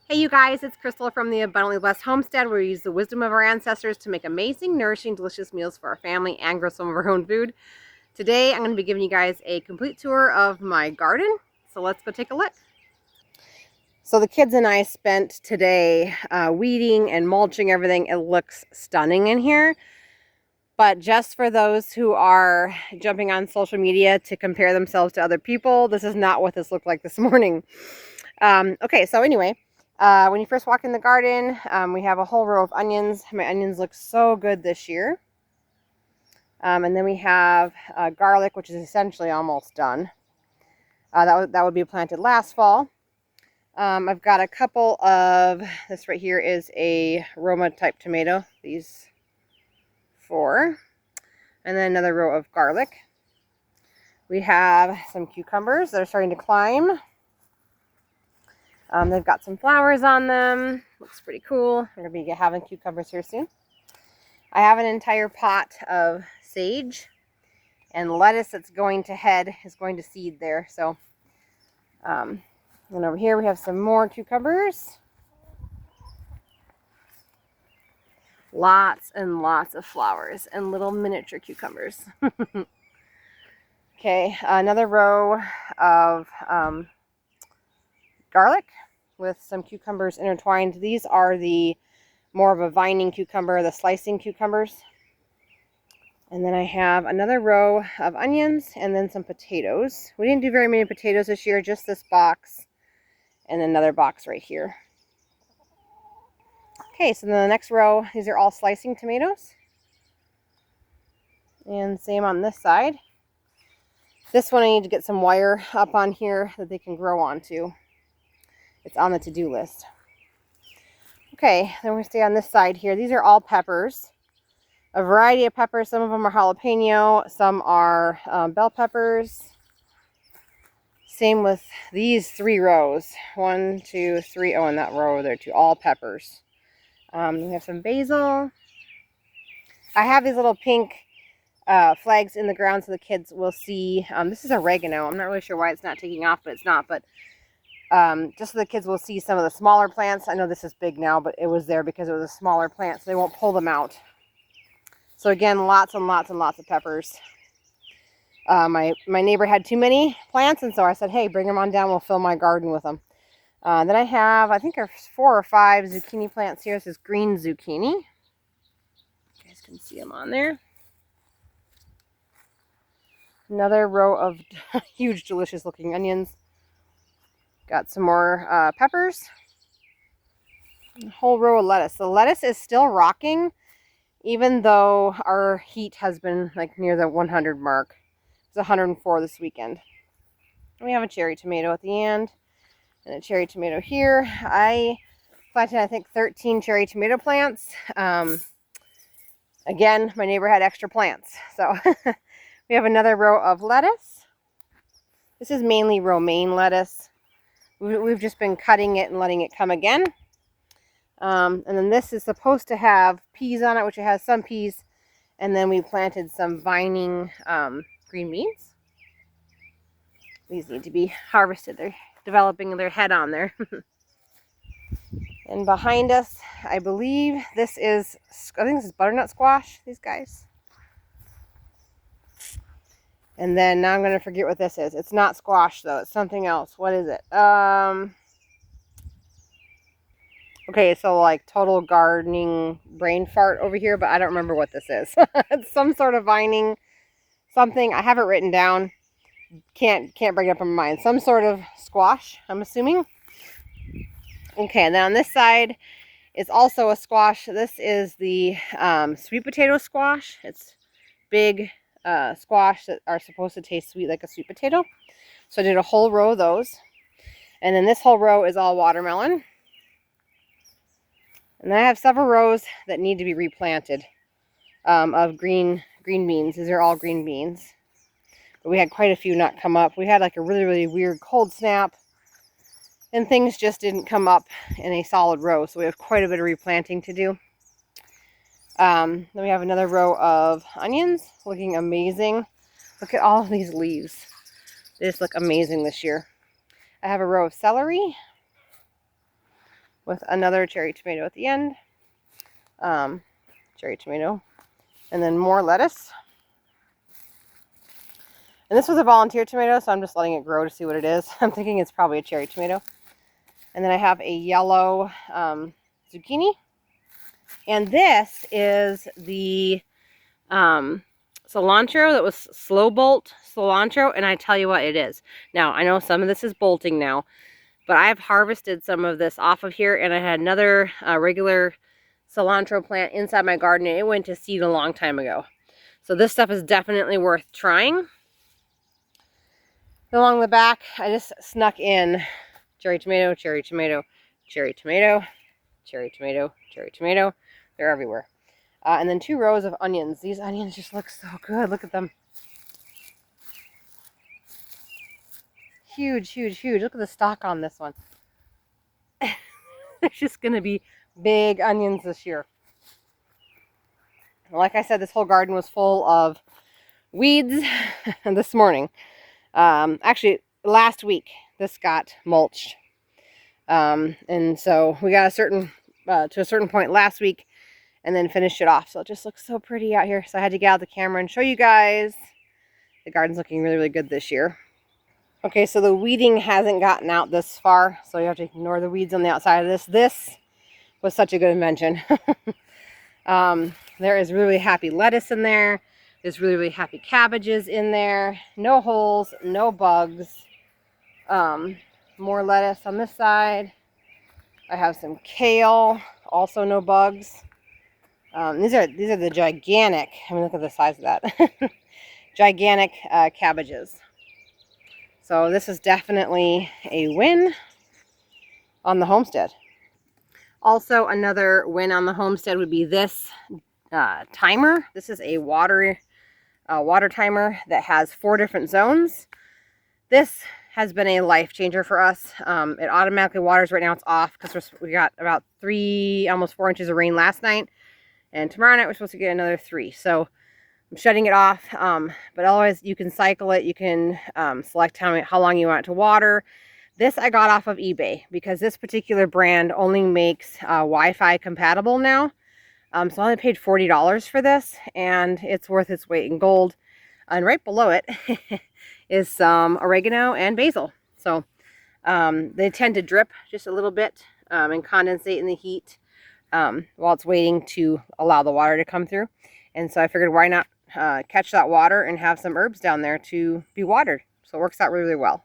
Hey you guys, it's Crystal from the Abundantly Blessed Homestead, where we use the wisdom of our ancestors to make amazing, nourishing, delicious meals for our family and grow some of our own food. Today I'm going to be giving you guys a complete tour of my garden, so let's go take a look. So the kids and I spent today weeding and mulching everything. It looks stunning in here. But just for those who are jumping on social media to compare themselves to other people, this is not what this looked like this morning. Okay, so anyway, when you first walk in the garden, we have a whole row of onions. My onions look so good this year. And then we have garlic, which is essentially almost done. That would be planted last fall. I've got a couple of, this right here is a Roma type tomato, these 4. And then another row of garlic. We have some cucumbers that are starting to climb. They've got some flowers on them. Looks pretty cool. We're going to be having cucumbers here soon. I have an entire pot of sage and lettuce that's going to seed there. So, and over here we have some more cucumbers. Lots and lots of flowers and little miniature cucumbers. Okay, another row of garlic with some cucumbers intertwined. These are the more of a vining cucumber, the slicing cucumbers. And then I have another row of onions and then some potatoes. We didn't do very many potatoes this year, just this box and another box right here. Okay, so then the next row, these are all slicing tomatoes. And same on this side. This one I need to get some wire up on here that they can grow onto. It's on the to-do list. Okay, then we're going to stay on this side here. These are all peppers. A variety of peppers. Some of them are jalapeno. Some are bell peppers. Same with these 3 rows. 1, 2, 3. Oh, and that row there too. All peppers. We have some basil. I have these little pink flags in the ground so the kids will see. This is oregano. I'm not really sure why it's not taking off, but it's not. But just so the kids will see some of the smaller plants. I know this is big now, but it was there because it was a smaller plant, so they won't pull them out. So again, lots and lots and lots of peppers. My neighbor had too many plants, and so I said, hey, bring them on down. We'll fill my garden with them. Then I have, I think there's 4 or 5 zucchini plants here. This is green zucchini. You guys can see them on there. Another row of huge, delicious looking onions. Got some more peppers. A whole row of lettuce. The lettuce is still rocking, even though our heat has been like near the 100 mark. It's 104 this weekend. We have a cherry tomato at the end, and a cherry tomato here. I planted, I think, 13 cherry tomato plants. Again, my neighbor had extra plants. So we have another row of lettuce. This is mainly romaine lettuce. We've just been cutting it and letting it come again. And then this is supposed to have peas on it, which it has some peas. And then we planted some vining green beans. These need to be harvested. They're developing their head on there. And behind us, I believe this is butternut squash, these guys. And then now I'm going to forget what this is. It's not squash, though. It's something else. What is it? Okay, so like total gardening brain fart over here, but I don't remember what this is. It's some sort of vining something. I have it written down. Can't bring it up in my mind. Some sort of squash, I'm assuming. Okay, and then on this side is also a squash. This is the sweet potato squash. It's big squash that are supposed to taste sweet like a sweet potato. So I did a whole row of those. And then this whole row is all watermelon. And then I have several rows that need to be replanted of green beans. These are all green beans. But we had quite a few not come up. We had like a really, really weird cold snap. And things just didn't come up in a solid row. So we have quite a bit of replanting to do. Then we have another row of onions looking amazing. Look at all of these leaves. They just look amazing this year. I have a row of celery. with another cherry tomato at the end. Cherry tomato. And then more lettuce. And this was a volunteer tomato, so I'm just letting it grow to see what it is. I'm thinking it's probably a cherry tomato. And then I have a yellow zucchini. And this is the cilantro that was slow bolt cilantro. And I tell you what, it is. Now, I know some of this is bolting now, but I've harvested some of this off of here. And I had another regular cilantro plant inside my garden, and it went to seed a long time ago. So this stuff is definitely worth trying. Along the back, I just snuck in cherry tomato, cherry tomato, cherry tomato, cherry tomato, cherry tomato. They're everywhere. And then 2 rows of onions. These onions just look so good. Look at them. Huge, huge, huge. Look at the stalk on this one. There's just going to be big onions this year. Like I said, this whole garden was full of weeds this morning. Actually, last week, this got mulched. And so we got to a certain point last week and then finished it off. So it just looks so pretty out here. So I had to get out the camera and show you guys. The garden's looking really, really good this year. Okay, so the weeding hasn't gotten out this far, so you have to ignore the weeds on the outside of this. This was such a good invention. There is really happy lettuce in there. There's really, really happy cabbages in there. No holes, no bugs. More lettuce on this side. I have some kale, also no bugs. These are the gigantic, I mean, look at the size of that. Gigantic cabbages. So this is definitely a win on the homestead. Also, another win on the homestead would be this timer. This is a water timer that has 4 different zones. This has been a life changer for us. It automatically waters. Right now it's off because we got about 3, almost 4 inches of rain last night. And tomorrow night we're supposed to get another 3. So I'm shutting it off. But otherwise you can cycle it. You can select how long you want it to water. This I got off of eBay because this particular brand only makes Wi-Fi compatible now. So I only paid $40 for this, and it's worth its weight in gold. And right below it is some oregano and basil. So they tend to drip just a little bit and condensate in the heat while it's waiting to allow the water to come through. And so I figured, why not catch that water and have some herbs down there to be watered. So it works out really, really well.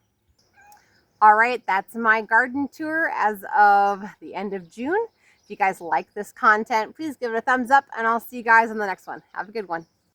All right, that's my garden tour as of the end of June. If you guys like this content, please give it a thumbs up, and I'll see you guys on the next one. Have a good one.